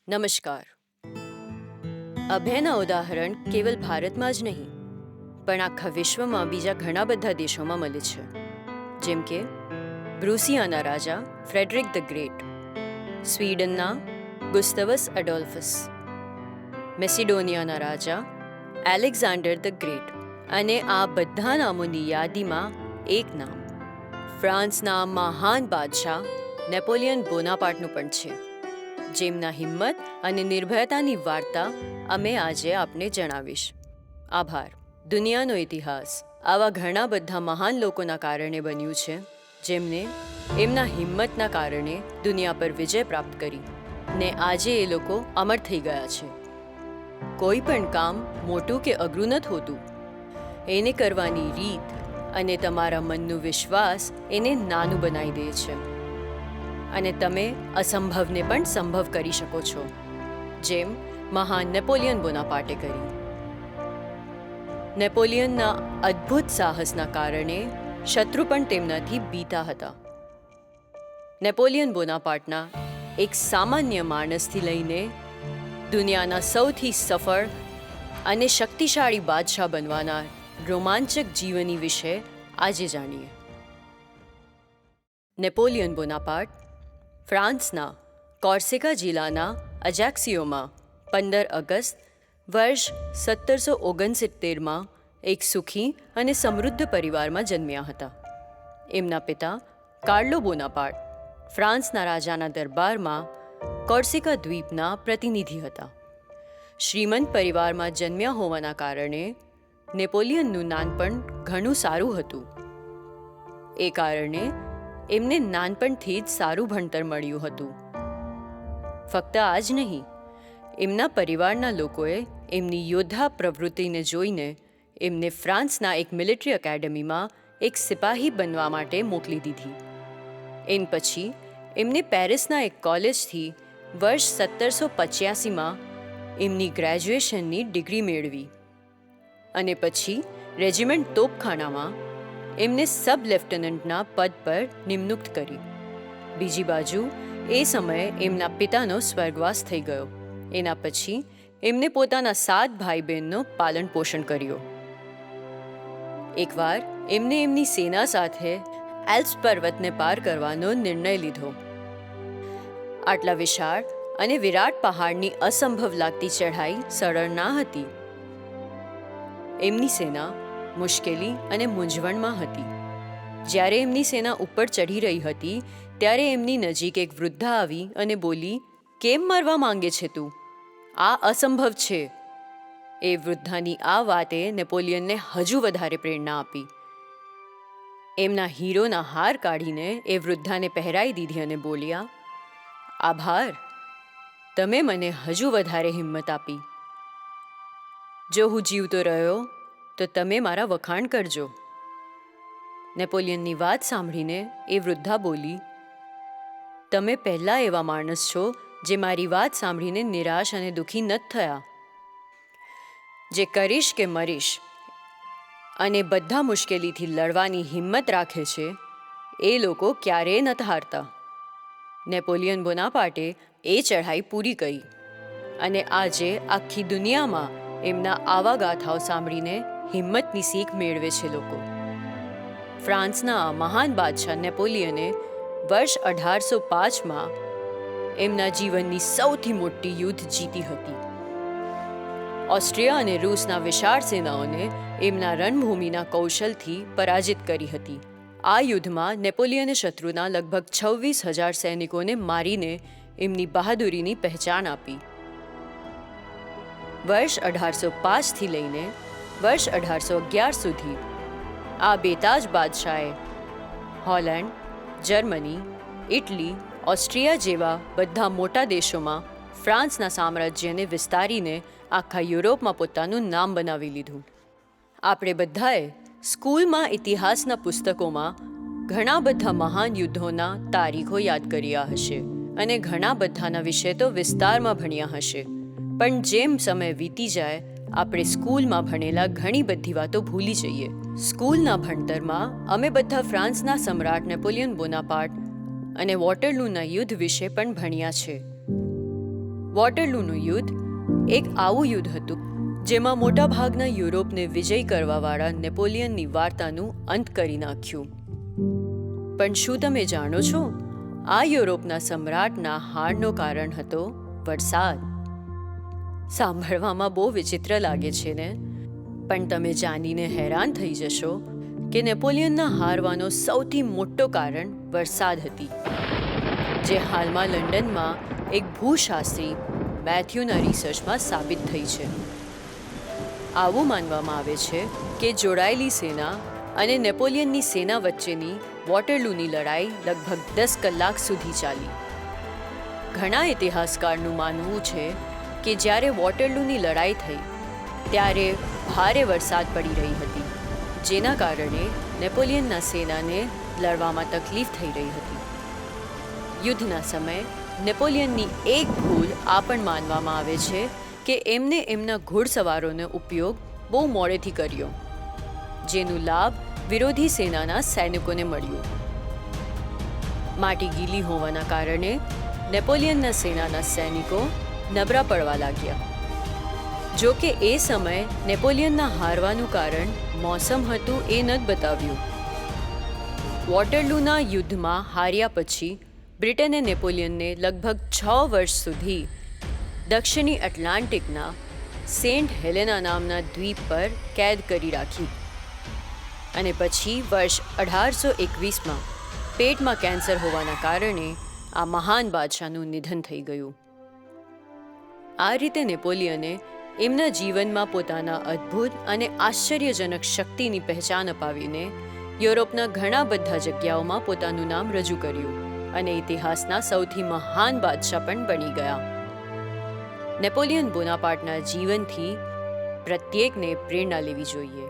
નમસ્કાર. અભયના ઉદાહરણ કેવલ ભારતમાં જ નહીં પણ આખા વિશ્વમાં બીજા ઘણા બધા દેશોમાં મળે છે, જેમ કે બ્રુસિયાના રાજા ફ્રેડરિક ધ ગ્રેટ, સ્વીડનના ગુસ્તવસ એડોલ્ફસ, મેસિડોનિયાના રાજા એલેક્ઝાન્ડર ધ ગ્રેટ, અને આ બધા નામોની યાદીમાં એક નામ ફ્રાન્સના મહાન બાદશાહ નેપોલિયન બોનાપાર્ટનું પણ છે, જેમના હિંમત અને નિર્ભયતાની વાર્તા અમે આજે આપને જણાવીશ. આભાર. દુનિયાનો ઇતિહાસ આવા ઘણા બધા મહાન લોકોના કારણે બન્યું છે, જેમને એમના હિંમતના કારણે દુનિયા પર વિજય પ્રાપ્ત કરી ને આજે એ લોકો અમર થઈ ગયા છે. કોઈ પણ કામ મોટું કે અઘરું નથી હોતું. એને કરવાની રીત અને તમારા મનનો વિશ્વાસ એને નાનું બનાવી દે છે, અને તમે અસંભવને પણ સંભવ કરી શકો છો, જેમ મહાન નેપોલિયન બોનાપાર્ટે કરી. નેપોલિયનના અદ્ભુત સાહસના કારણે શત્રુ પણ તેમનાથી બીતા હતા. નેપોલિયન બોનાપાર્ટના એક સામાન્ય માણસથી લઈને દુનિયાના સૌથી સફળ અને શક્તિશાળી બાદશાહ બનવાના રોમાંચક જીવની વિશે આજે જાણીએ. નેપોલિયન બોનાપાર્ટ ફ્રાન્સના કોર્સિકા જિલ્લાના અજાક્સિયોમાં 15 ઓગસ્ટ વર્ષ 1769માં એક સુખી અને સમૃદ્ધ પરિવારમાં જન્મ્યા હતા. એમના પિતા કાર્લો બોનાપાર્ટ ફ્રાન્સના રાજાના દરબારમાં કોર્સિકા દ્વીપના પ્રતિનિધિ હતા. શ્રીમંત પરિવારમાં જન્મ્યા હોવાના કારણે નેપોલિયનનું નાનપણ ઘણું સારું હતું. એ કારણે એમને નાનપણથી જ સારું ભણતર મળ્યું હતું. ફક્ત આ જ નહીં, એમના પરિવારના લોકોએ એમની યોદ્ધા પ્રવૃત્તિને જોઈને એમને ફ્રાન્સના એક મિલિટરી એકેડમીમાં એક સિપાહી બનવા માટે મોકલી દીધી. એન પછી એમને પેરિસના એક કોલેજથી વર્ષ 1785માં એમની ગ્રેજ્યુએશનની ડિગ્રી મેળવી, અને પછી રેજિમેન્ટ તોપખાનામાં એમને સબ લેફ્ટનન્ટના પદ પર નિમણૂક કરી. બીજી બાજુ એ સમયે એમના પિતાનો સ્વર્ગવાસ થઈ ગયો. એના પછી એમને પોતાના 7 ભાઈ બહેનનો પાલન પોષણ કર્યો. એકવાર એમને એમની સેના સાથે એલ્પ્સ પર્વતને પાર કરવાનો નિર્ણય લીધો. આટલા વિશાળ અને વિરાટ પહાડની અસંભવ લાગતી ચઢાઈ સરળ ના હતી. એમની સેના મુશ્કેલી અને મૂંઝવણમાં હતી. જ્યારે એમની સેના ઉપર ચઢી રહી હતી ત્યારે એમની નજીક એક વૃદ્ધા આવી અને બોલી, "કેમ મરવા માંગે છે તું? આ અસંભવ છે." એ વૃદ્ધાની આ વાતે નેપોલિયનને હજુ વધારે પ્રેરણા આપી. એમના હીરોના હાર કાઢીને એ વૃદ્ધાને પહેરાવી દીધી અને બોલ્યા, "આભાર, તમે મને હજુ વધારે હિંમત આપી. જો હું જીવતો રહ્યો તો તમે મારા વખાણ કરજો." નેપોલિયનની વાત સાંભળીને એ વૃદ્ધા બોલી, "તમે પહેલા એવા માણસ છો જે મારી વાત સાંભળીને નિરાશ અને દુઃખી નથી થયા. જે કરીશ કે મરીશ અને બધા મુશ્કેલીથી લડવાની હિંમત રાખે છે એ લોકો ક્યારેય નથી હારતા." નેપોલિયન બોનાપાર્ટે એ ચઢાઈ પૂરી કરી, અને આજે આખી દુનિયામાં એમના આવા ગાથાઓ સાંભળીને હિંમતની શીખ મેળવે છે લોકો. ફ્રાન્સના આ મહાન બાદશાહ નેપોલિયને વર્ષ 1805માં એમના જીવનની સૌથી મોટી યુદ્ધ જીતી હતી. ઓસ્ટ્રિયા અને રૂસના વિશાળ સેનાઓને એમના રણભૂમિના કૌશલથી પરાજિત કરી હતી. આ યુદ્ધમાં નેપોલિયને શત્રુના લગભગ 26,000 સૈનિકોને મારીને એમની બહાદુરીની પહેચાન આપી. વર્ષ 1805થી લઈને વર્ષ 1811 સુધી આ બેતાજ બાદશાહે હોલેન્ડ, જર્મની, ઇટલી, ઓસ્ટ્રિયા જેવા બધા મોટા દેશોમાં ફ્રાન્સના સામ્રાજ્યને વિસ્તારીને આખા યુરોપમાં પોતાનું નામ બનાવી લીધું. આપણે બધાએ સ્કૂલમાં ઇતિહાસના પુસ્તકોમાં ઘણા બધા મહાન યુદ્ધોના તારીખો યાદ કર્યા હશે, અને ઘણા બધાના વિશે તો વિસ્તારમાં ભણ્યા હશે. પણ જેમ સમય વીતી જાય આપણે સ્કૂલમાં ભણેલા ઘણી બધી વાતો ભૂલી જઈએ. સ્કૂલના ભણતરમાં અમે બધા ફ્રાન્સના સમ્રાટ નેપોલિયન બોનાપાર્ટ અને વોટરલૂના યુદ્ધ વિશે પણ ભણ્યા છે. વોટરલૂનું યુદ્ધ એક આવું યુદ્ધ હતું જેમાં મોટાભાગના યુરોપને વિજય કરવાવાળા નેપોલિયનની વાર્તાનું અંત કરી નાખ્યું. પણ શું તમે જાણો છો, આ યુરોપના સમ્રાટના હારનો કારણ હતો વરસાદ. સાંભળવામાં બહુ વિચિત્ર લાગે છે ને, પણ તમે જાણીને હેરાન થઈ જશો કે નેપોલિયનના હારવાનો સૌથી મોટો કારણ વરસાદ હતી, જે હાલમાં લંડનમાં એક ભૂશાસ્ત્રી મેથ્યુના રિસર્ચમાં સાબિત થઈ છે. આવું માનવામાં આવે છે કે જોડાયેલી સેના અને નેપોલિયનની સેના વચ્ચેની વોટરલૂની લડાઈ લગભગ 10 કલાક સુધી ચાલી. ઘણા ઇતિહાસકારનું માનવું છે કે જ્યારે વોટરલૂની લડાઈ થઈ ત્યારે ભારે વરસાદ પડી રહી હતી, જેના કારણે નેપોલિયનના સેનાને લડવામાં તકલીફ થઈ રહી હતી. યુદ્ધના સમયે નેપોલિયનની એક ભૂલ આ પણ માનવામાં આવે છે કે એમને એમના ઘોડસવારોનો ઉપયોગ બહુ મોડેથી કર્યો, જેનું લાભ વિરોધી સેનાના સૈનિકોને મળ્યું. માટી ગીલી હોવાના કારણે નેપોલિયનના સેનાના સૈનિકો નબળા પડવા લાગ્યા. જો કે એ સમયે નેપોલિયનના હારવાનું કારણ મોસમ હતું એ નથી બતાવ્યું. વોટરલૂના યુદ્ધમાં હાર્યા પછી બ્રિટને નેપોલિયનને લગભગ 6 વર્ષ સુધી દક્ષિણી એટલાન્ટિકના સેન્ટ હેલેના નામના દ્વીપ પર કેદ કરી રાખી, અને પછી વર્ષ 1821માં પેટમાં કેન્સર હોવાના કારણે આ મહાન બાદશાહનું નિધન થઈ ગયું. આ રીતે નેપોલિયને એમના જીવનમાં પોતાના અદ્ભુત અને આશ્ચર્યજનક શક્તિની પહેચાન અપાવીને યુરોપના ઘણા બધા જગ્યાઓમાં પોતાનું નામ રજૂ કર્યું અને ઇતિહાસના સૌથી મહાન બાદશાહ પણ બની ગયા. નેપોલિયન બોનાપાર્ટના જીવનથી પ્રત્યેકને પ્રેરણા લેવી જોઈએ.